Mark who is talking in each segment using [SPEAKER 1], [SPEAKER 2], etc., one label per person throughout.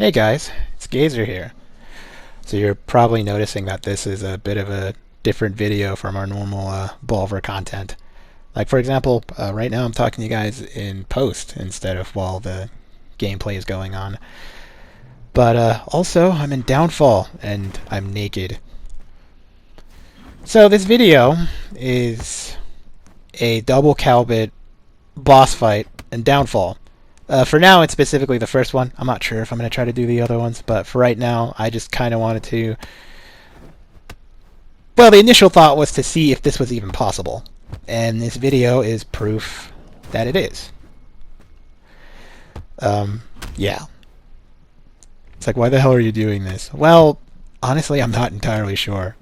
[SPEAKER 1] Hey guys, it's Gazer here. So you're probably noticing that this is a bit of a different video from our normal Bulver content. Like for example, right now I'm talking to you guys in post instead of while the gameplay is going on. But also I'm in Downfall and I'm naked. So this video is a double Calbot boss fight in Downfall. For now, it's specifically the first one. I'm not sure if I'm going to try to do the other ones, but for right now, I just kind of wanted to... Well, the initial thought was to see if this was even possible. And this video is proof that it is. Yeah. It's like, why the hell are you doing this? Well, honestly, I'm not entirely sure.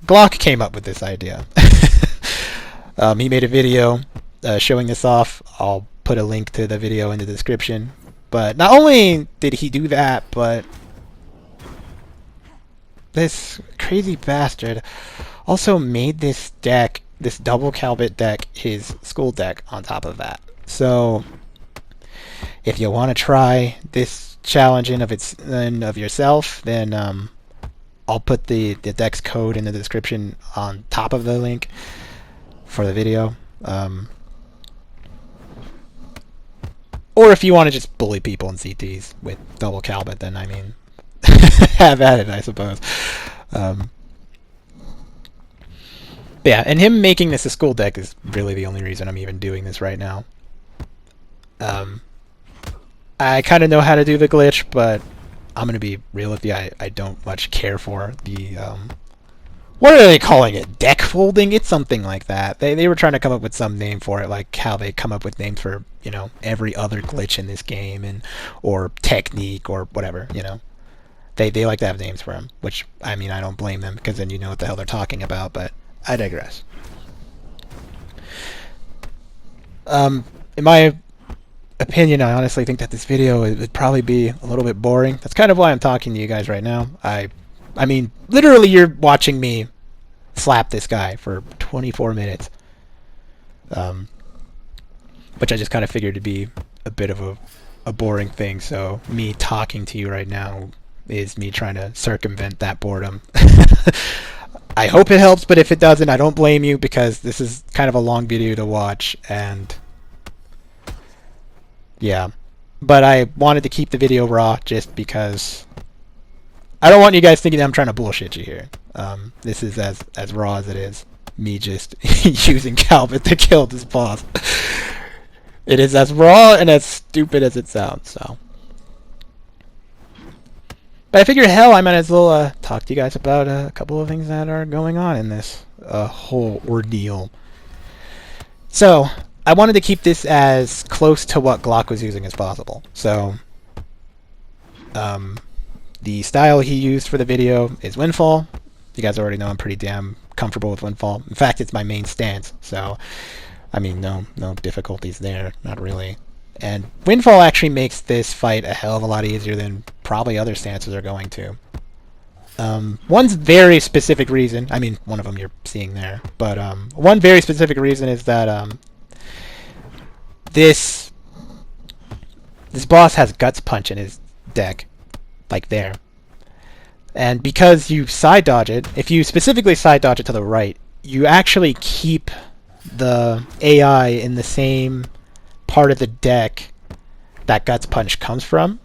[SPEAKER 1] Glock came up with this idea. He made a video showing this off. I'll put a link to the video in the description. But not only did he do that, but this crazy bastard also made this deck, this double Calbot deck, his school deck on top of that. So if you want to try this challenge in of yourself, then I'll put the deck's code in the description on top of the link for the video. Or if you want to just bully people in CTs with double Calbot, then I mean, have at it, I suppose. Yeah, and him making this a school deck is really the only reason I'm even doing this right now. I kind of know how to do the glitch, but I'm going to be real with you, I don't much care for the... what are they calling it? Deck folding? It's something like that. They were trying to come up with some name for it, like how they come up with names for, you know, every other glitch in this game, and or technique or whatever, you know. They like to have names for them, which, I mean, I don't blame them, because then you know what the hell they're talking about, but I digress. In my opinion, I honestly think that this video would probably be a little bit boring. That's kind of why I'm talking to you guys right now. I mean, literally, you're watching me slap this guy for 24 minutes. Which I just kind of figured to be a bit of a boring thing, so me talking to you right now is me trying to circumvent that boredom. I hope it helps, but if it doesn't, I don't blame you, because this is kind of a long video to watch, and... yeah. But I wanted to keep the video raw just because... I don't want you guys thinking that I'm trying to bullshit you here. This is as raw as it is. Me just using Calbot to kill this boss. It is as raw and as stupid as it sounds, so. But I figured, hell, I might as well talk to you guys about a couple of things that are going on in this whole ordeal. So, I wanted to keep this as close to what Glock was using as possible. So, the style he used for the video is Windfall. You guys already know I'm pretty damn comfortable with Windfall. In fact, it's my main stance, so I mean, no difficulties there, not really. And Windfall actually makes this fight a hell of a lot easier than probably other stances are going to. One very specific reason, I mean, one of them you're seeing there, but one very specific reason is that this boss has Guts Punch in his deck. Like there. And because you side dodge it, if you specifically side dodge it to the right, you actually keep the AI in the same part of the deck that Guts Punch comes from.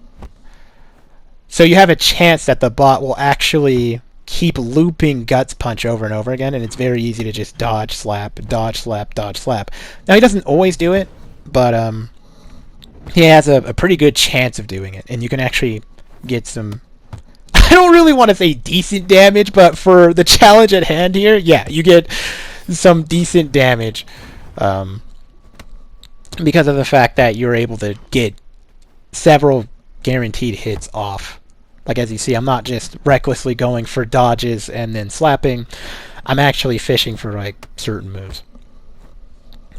[SPEAKER 1] So you have a chance that the bot will actually keep looping Guts Punch over and over again, and it's very easy to just dodge, slap, dodge, slap, dodge, slap. Now he doesn't always do it, but he has a pretty good chance of doing it, and you can actually get some, I don't really want to say decent damage, but for the challenge at hand here, yeah, you get some decent damage because of the fact that you're able to get several guaranteed hits off. Like, as you see, I'm not just recklessly going for dodges and then slapping. I'm actually fishing for like certain moves.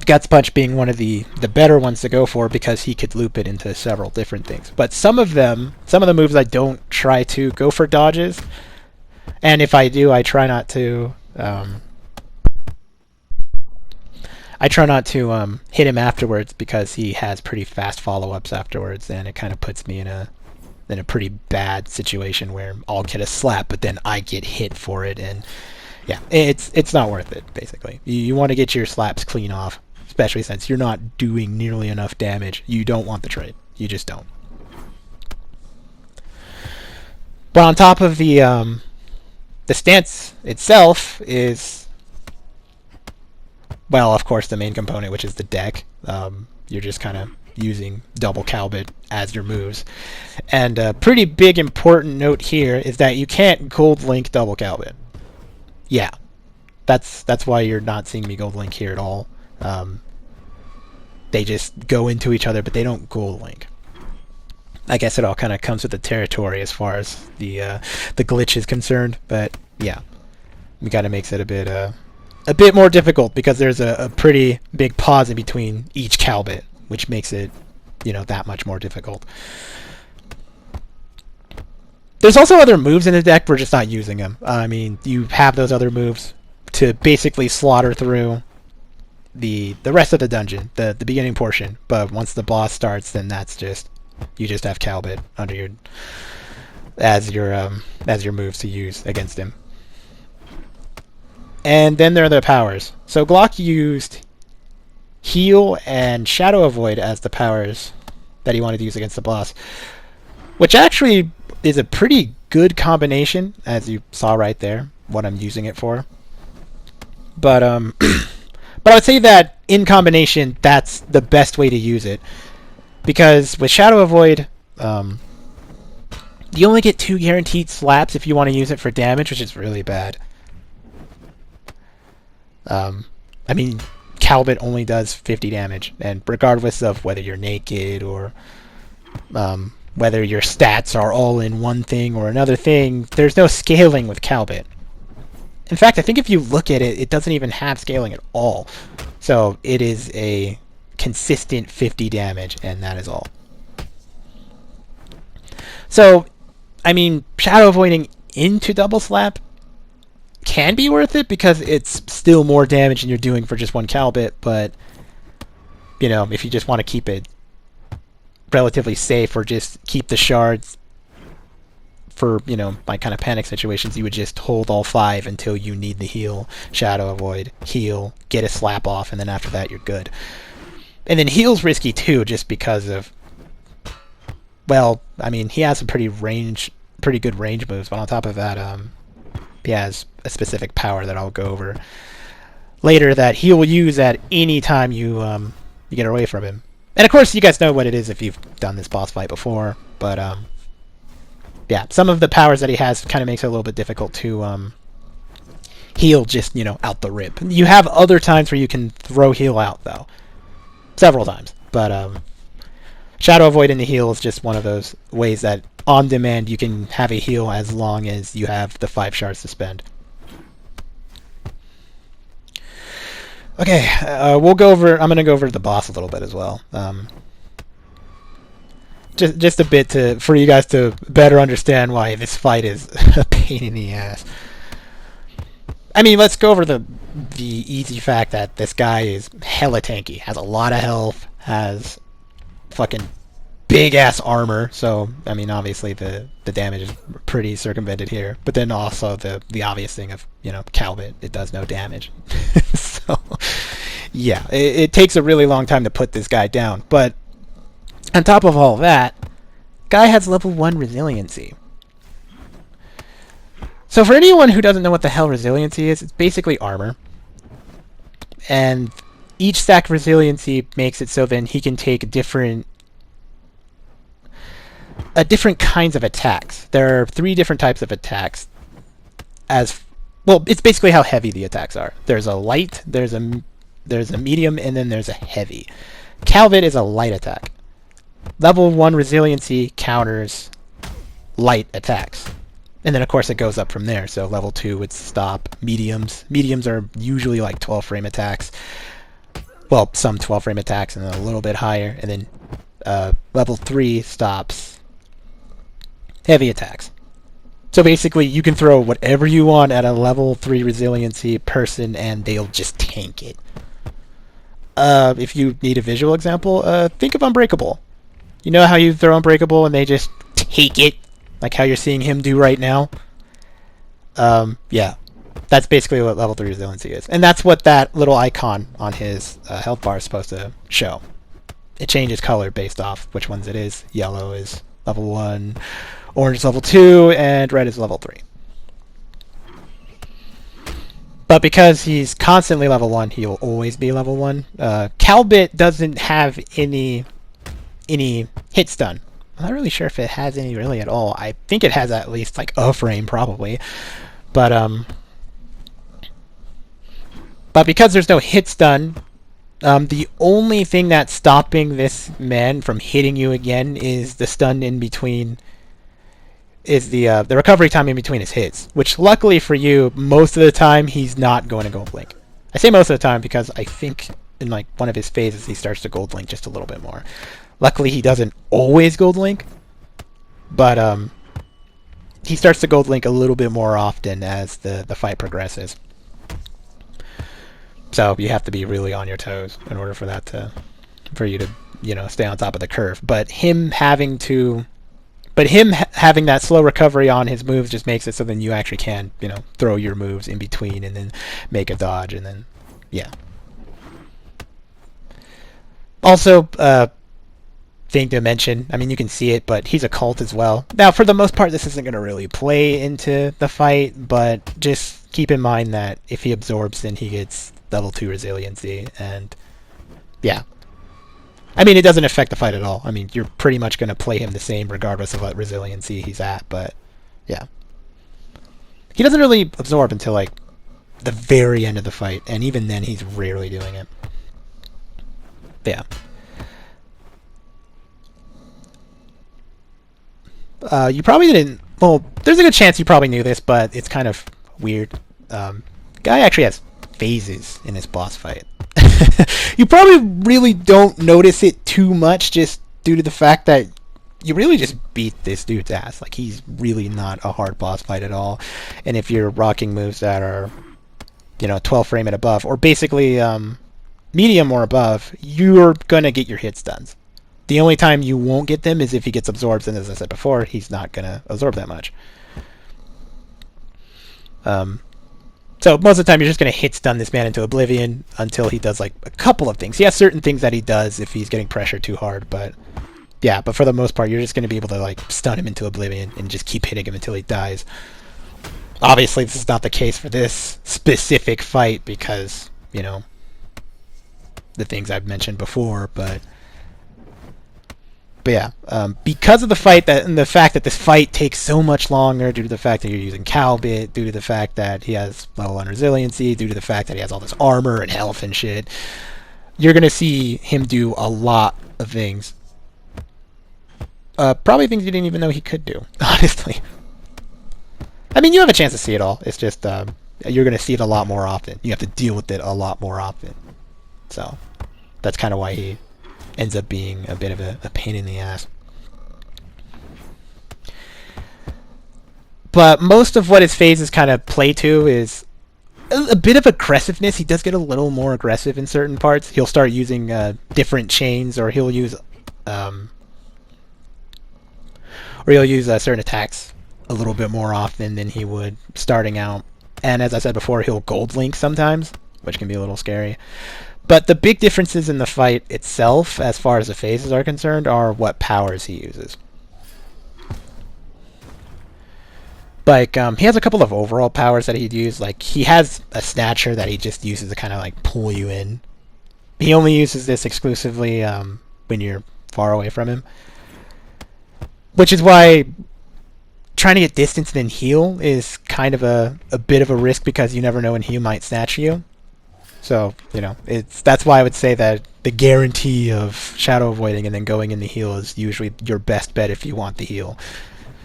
[SPEAKER 1] Guts Punch being one of the better ones to go for, because he could loop it into several different things. But some of the moves I don't try to go for dodges, and if I do, I try not to hit him afterwards, because he has pretty fast follow-ups afterwards, and it kind of puts me in a in a pretty bad situation where I'll get a slap, but then I get hit for it, and yeah, it's not worth it. Basically, you want to get your slaps clean off, especially since you're not doing nearly enough damage. You don't want the trade. You just don't. But on top of the stance itself is, well, of course, the main component, which is the deck. You're just kind of using double Calbot as your moves. And a pretty big important note here is that you can't gold link double Calbot. Yeah, that's why you're not seeing me gold link here at all. They just go into each other, but they don't gold link. I guess it all kind of comes with the territory as far as the glitch is concerned, but yeah, we kind of makes it a bit more difficult because there's a pretty big pause in between each Calbot, which makes it, that much more difficult. There's also other moves in the deck, we're just not using them. I mean, you have those other moves to basically slaughter through the rest of the dungeon, the beginning portion, but once the boss starts, then that's just, you just have Calbot under your as your moves to use against him. And then there are the powers. So Glock used Heal and Shadow Avoid as the powers that he wanted to use against the boss, which actually is a pretty good combination, as you saw right there, what I'm using it for. But but I would say that in combination, that's the best way to use it. Because with Shadow Avoid, you only get 2 guaranteed slaps if you want to use it for damage, which is really bad. I mean, Calbot only does 50 damage, and regardless of whether you're naked or whether your stats are all in one thing or another thing, there's no scaling with Calbot. In fact, I think if you look at it, it doesn't even have scaling at all. So it is a consistent 50 damage, and that is all. So, I mean, Shadow Avoiding into double slap can be worth it because it's still more damage than you're doing for just one Calbot, but if you just want to keep it relatively safe or just keep the shards for, my kind of panic situations, you would just hold all 5 until you need the heal, Shadow Avoid, heal, get a slap off, and then after that you're good. And then heal's risky too, just because of, well, I mean, he has some pretty good range moves, but on top of that, he has a specific power that I'll go over later that he will use at any time you get away from him. And of course, you guys know what it is if you've done this boss fight before, but yeah, some of the powers that he has kind of makes it a little bit difficult to heal just, out the rip. You have other times where you can throw heal out, though. Several times. But Shadow Avoid in the heal is just one of those ways that on demand you can have a heal as long as you have the 5 shards to spend. Okay, I'm going to go over the boss a little bit as well. Just a bit for you guys to better understand why this fight is a pain in the ass. I mean, let's go over the easy fact that this guy is hella tanky, has a lot of health, has fucking big-ass armor, so, I mean, obviously the damage is pretty circumvented here, but then also the obvious thing of, Calbot, it does no damage. So, yeah, it takes a really long time to put this guy down, but on top of all that, guy has level 1 resiliency. So for anyone who doesn't know what the hell resiliency is, it's basically armor. And each stack resiliency makes it so then he can take different kinds of attacks. There are 3 different types of attacks. It's basically how heavy the attacks are. There's a light, there's a medium, and then there's a heavy. Calbot is a light attack. Level 1 resiliency counters light attacks. And then, of course, it goes up from there. So level 2 would stop mediums. Mediums are usually like 12-frame attacks. Well, some 12-frame attacks and then a little bit higher. And then level 3 stops heavy attacks. So basically, you can throw whatever you want at a level 3 resiliency person, and they'll just tank it. If you need a visual example, think of Unbreakable. You know how you throw Unbreakable and they just take it, like how you're seeing him do right now. Yeah, that's basically what level 3 resiliency is, and that's what that little icon on his health bar is supposed to show. It changes color based off which ones it is. Yellow is level 1, orange is level 2, and red is level 3. But because he's constantly level 1, he'll always be level 1. Calbot doesn't have any hit stun. I'm not really sure if it has any really at all. I think it has at least like a frame probably. But because there's no hit stun, the only thing that's stopping this man from hitting you again is the stun in between, is the recovery time in between his hits, which luckily for you, most of the time he's not going to gold link. I say most of the time because I think in like one of his phases he starts to gold link just a little bit more. Luckily he doesn't always gold link, but he starts to gold link a little bit more often as the fight progresses. So you have to be really on your toes in order for for you to stay on top of the curve. But him having that slow recovery on his moves just makes it so then you actually can, throw your moves in between and then make a dodge, and then, yeah. Also, thing to mention, I mean, you can see it, but he's a cult as well. Now, for the most part, this isn't going to really play into the fight, but just keep in mind that if he absorbs, then he gets level 2 resiliency, and, yeah. I mean, it doesn't affect the fight at all. I mean, you're pretty much going to play him the same regardless of what resiliency he's at, but yeah. He doesn't really absorb until, like, the very end of the fight, and even then he's rarely doing it. But yeah. You probably didn't... Well, there's a good chance you probably knew this, but it's kind of weird. Guy actually has phases in his boss fight. You probably really don't notice it too much just due to the fact that you really just beat this dude's ass. Like, he's really not a hard boss fight at all. And if you're rocking moves that are, 12 frame and above, or basically medium or above, you're going to get your hit stuns. The only time you won't get them is if he gets absorbed, and as I said before, he's not going to absorb that much. So most of the time you're just going to hit stun this man into oblivion until he does like a couple of things. He has certain things that he does if he's getting pressured too hard, but yeah, but for the most part you're just going to be able to like stun him into oblivion and just keep hitting him until he dies. Obviously this is not the case for this specific fight because, the things I've mentioned before, but yeah, because of the fight and the fact that this fight takes so much longer due to the fact that you're using Calbot, due to the fact that he has level 1 resiliency, due to the fact that he has all this armor and health and shit, you're going to see him do a lot of things. Probably things you didn't even know he could do, honestly. I mean, you have a chance to see it all. It's just you're going to see it a lot more often. You have to deal with it a lot more often. So that's kind of why he ends up being a bit of a pain in the ass. But most of what his phases kind of play to is a bit of aggressiveness. He does get a little more aggressive in certain parts. He'll start using different chains, or he'll use certain attacks a little bit more often than he would starting out. And as I said before, he'll gold link sometimes, which can be a little scary. But the big differences in the fight itself, as far as the phases are concerned, are what powers he uses. Like, he has a couple of overall powers that he'd use. Like, he has a snatcher that he just uses to kind of, like, pull you in. He only uses this exclusively when you're far away from him. Which is why trying to get distance and then heal is kind of a bit of a risk, because you never know when he might snatch you. So, that's why I would say that the guarantee of shadow avoiding and then going in the heal is usually your best bet if you want the heal.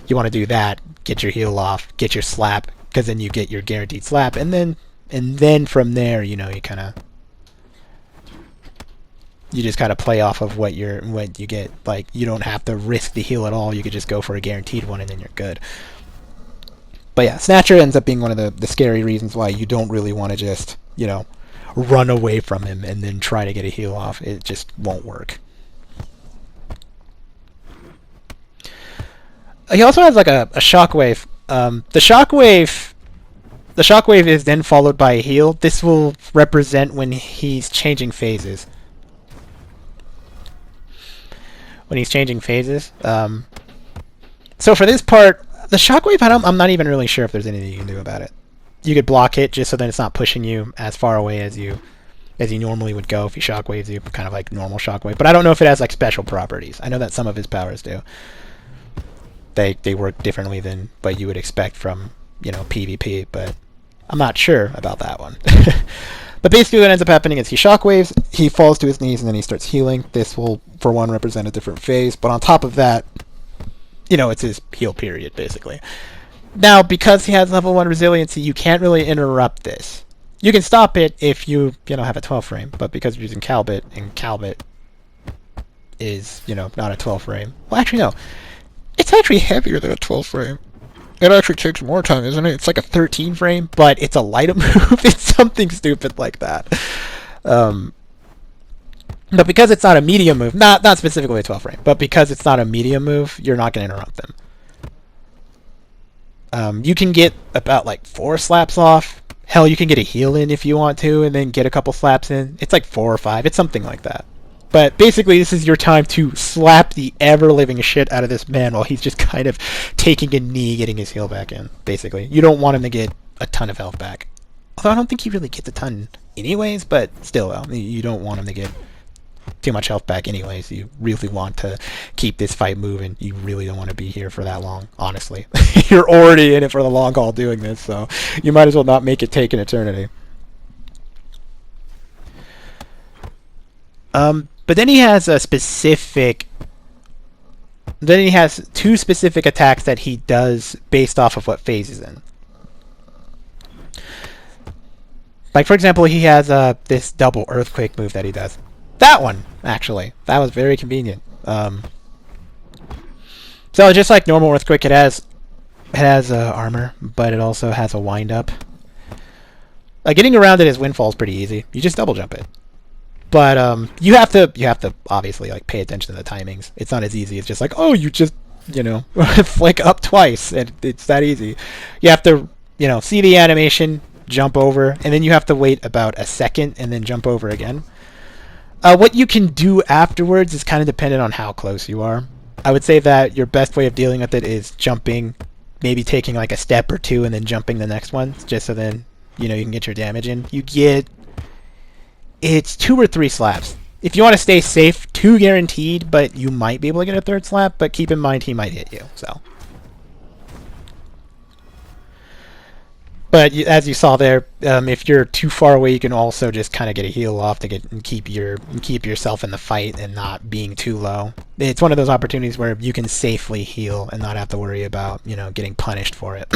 [SPEAKER 1] You want to do that, get your heal off, get your slap, because then you get your guaranteed slap, and then from there, you just kind of play off of what you get. Like, you don't have to risk the heal at all. You could just go for a guaranteed one, and then you're good. But yeah, Snatcher ends up being one of the scary reasons why you don't really want to just, run away from him and then try to get a heal off. It just won't work. He also has like a shockwave. The shockwave is then followed by a heal. This will represent when he's changing phases. When he's changing phases. So for this part, the shockwave, I'm not even really sure if there's anything you can do about it. You could block it just so that it's not pushing you as far away as you normally would go if he shockwaves you, kind of like normal shockwave. But I don't know if it has like special properties. I know that some of his powers do. They work differently than what you would expect from, PvP, but I'm not sure about that one. But basically what ends up happening is he shockwaves, he falls to his knees, and then he starts healing. This will, for one, represent a different phase, but on top of that, it's his heal period, basically. Now, because he has level 1 resiliency, you can't really interrupt this. You can stop it if you, have a 12 frame, but because you're using Calbot, and Calbot is, not a 12 frame. Well, actually, no. It's actually heavier than a 12 frame. It actually takes more time, isn't it? It's like a 13 frame, but it's a light move. It's something stupid like that. But because it's not a medium move, not specifically a 12 frame, but because it's not a medium move, you're not going to interrupt them. You can get about like 4 slaps off. Hell, you can get a heal in if you want to, and then get a couple slaps in. It's like 4 or 5. It's something like that. But basically, this is your time to slap the ever-living shit out of this man while he's just kind of taking a knee, getting his heal back in, basically. You don't want him to get a ton of health back. Although I don't think he really gets a ton anyways, but still, you don't want him to get too much health back anyways. You really want to keep this fight moving. You really don't want to be here for that long, honestly. You're already in it for the long haul doing this, so you might as well not make it take an eternity. But then he has a specific... Then he has 2 specific attacks that he does based off of what phase he's in. Like, for example, he has this double earthquake move that he does. That one, actually. That was very convenient. So just like normal earthquake, it has armor, but it also has a wind-up. Getting around it as windfall is pretty easy. You just double jump it. But you have to obviously like pay attention to the timings. It's not as easy. It's just like, oh, you just flick up twice, and it's that easy. You have to see the animation, jump over, and then you have to wait about a second and then jump over again. What you can do afterwards is kind of dependent on how close you are. I would say that your best way of dealing with it is jumping, maybe taking like a step or 2 and then jumping the next one, just so then you can get your damage in. It's 2 or 3 slaps. If you want to stay safe, 2 guaranteed, but you might be able to get a 3rd slap, but keep in mind he might hit you, so. But as you saw there, if you're too far away, you can also just kind of get a heal off to keep yourself in the fight and not being too low. It's one of those opportunities where you can safely heal and not have to worry about, getting punished for it.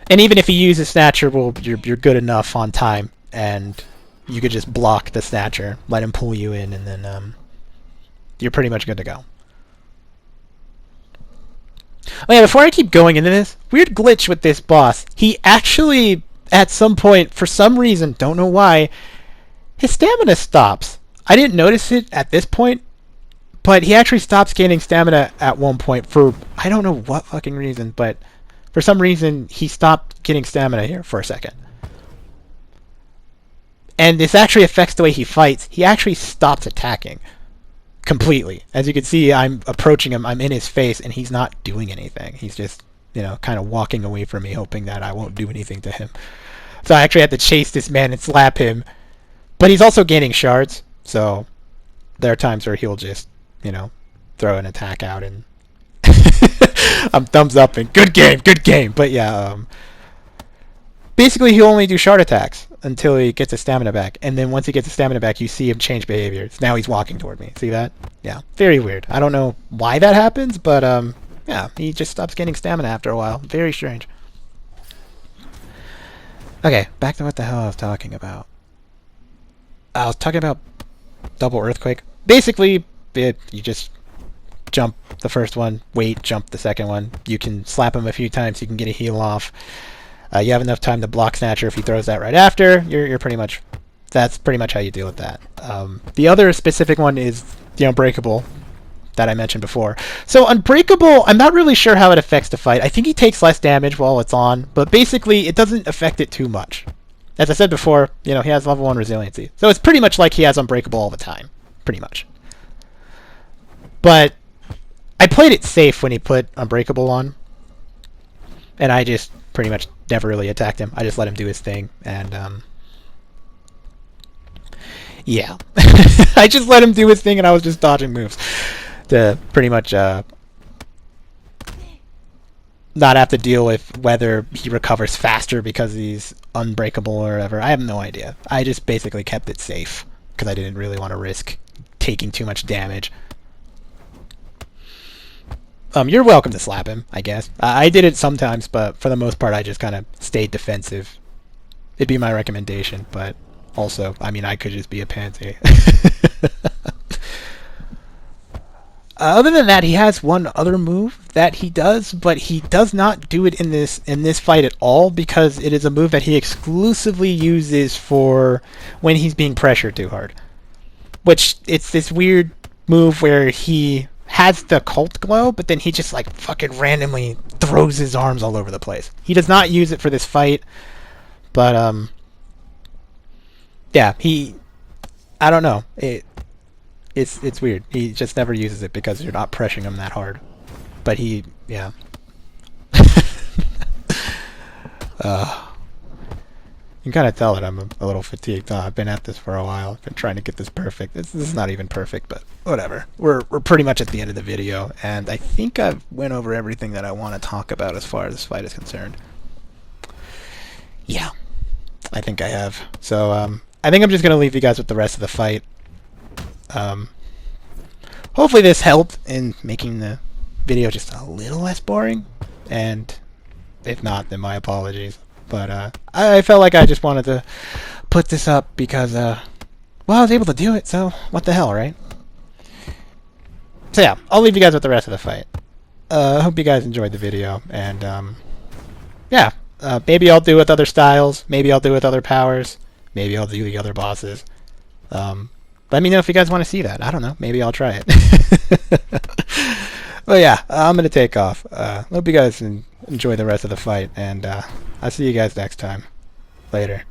[SPEAKER 1] And even if you use a snatcher, well, you're good enough on time, and you could just block the snatcher, let him pull you in, and then you're pretty much good to go. Oh yeah, before I keep going into this, weird glitch with this boss. He actually, at some point, for some reason, don't know why, his stamina stops. I didn't notice it at this point, but he actually stops gaining stamina at one point for, I don't know what fucking reason, but for some reason, he stopped getting stamina here for a second. And this actually affects the way he fights. He actually stops attacking completely. As you can see, I'm approaching him, I'm in his face, and he's not doing anything. He's just, kind of walking away from me, hoping that I won't do anything to him. So I actually had to chase this man and slap him. But he's also gaining shards, so there are times where he'll just, throw an attack out, and I'm thumbs up and good game. But yeah, basically he'll only do shard attacks until he gets his stamina back, and then once he gets his stamina back, you see him change behavior. Now he's walking toward me. See that? Yeah, very weird. I don't know why that happens, but yeah, he just stops getting stamina after a while. Very strange. Okay, back to what the hell I was talking about. I was talking about double earthquake. Basically, you just jump the first one, wait, jump the second one. You can slap him a few times, you can get a heal off. You have enough time to block Snatcher if he throws that right after. You're pretty much... That's pretty much how you deal with that. The other specific one is the Unbreakable. that I mentioned before. So Unbreakable, I'm not really sure how it affects the fight. I think he takes less damage while it's on, but basically it doesn't affect it too much. As I said before, he has level 1 resiliency. So it's pretty much like he has Unbreakable all the time. Pretty much. But I played it safe when he put Unbreakable on. And I just pretty much never really attacked him. I just let him do his thing. And, yeah. I just let him do his thing and I was just dodging moves. To pretty much not have to deal with whether he recovers faster because he's unbreakable or whatever. I have no idea. I just basically kept it safe because I didn't really want to risk taking too much damage. You're welcome to slap him, I guess. I did it sometimes, but for the most part I just kind of stayed defensive. It'd be my recommendation, but also, I mean, I could just be a pansy. Other than that, he has one other move that he does, but he does not do it in this fight at all because it is a move that he exclusively uses for when he's being pressured too hard. Which, it's this weird move where he has the cult glow, but then he just like fucking randomly throws his arms all over the place. He does not use it for this fight, but yeah, I don't know. It's weird. He just never uses it because you're not pressuring him that hard. But yeah. You can kind of tell that I'm a little fatigued. I've been at this for a while. I've been trying to get this perfect. This is not even perfect, but whatever. We're pretty much at the end of the video, and I think I've went over everything that I want to talk about as far as this fight is concerned. Yeah, I think I have. So I think I'm just gonna leave you guys with the rest of the fight. Hopefully this helped in making the video just a little less boring, and if not, then my apologies. But I felt like I just wanted to put this up because, well, I was able to do it, so what the hell, right? So yeah, I'll leave you guys with the rest of the fight. I hope you guys enjoyed the video, and yeah, maybe I'll do with other styles, maybe I'll do with other powers, maybe I'll do the other bosses. Let me know if you guys want to see that. I don't know, maybe I'll try it. But yeah, I'm going to take off. Hope you guys enjoy the rest of the fight, and I'll see you guys next time. Later.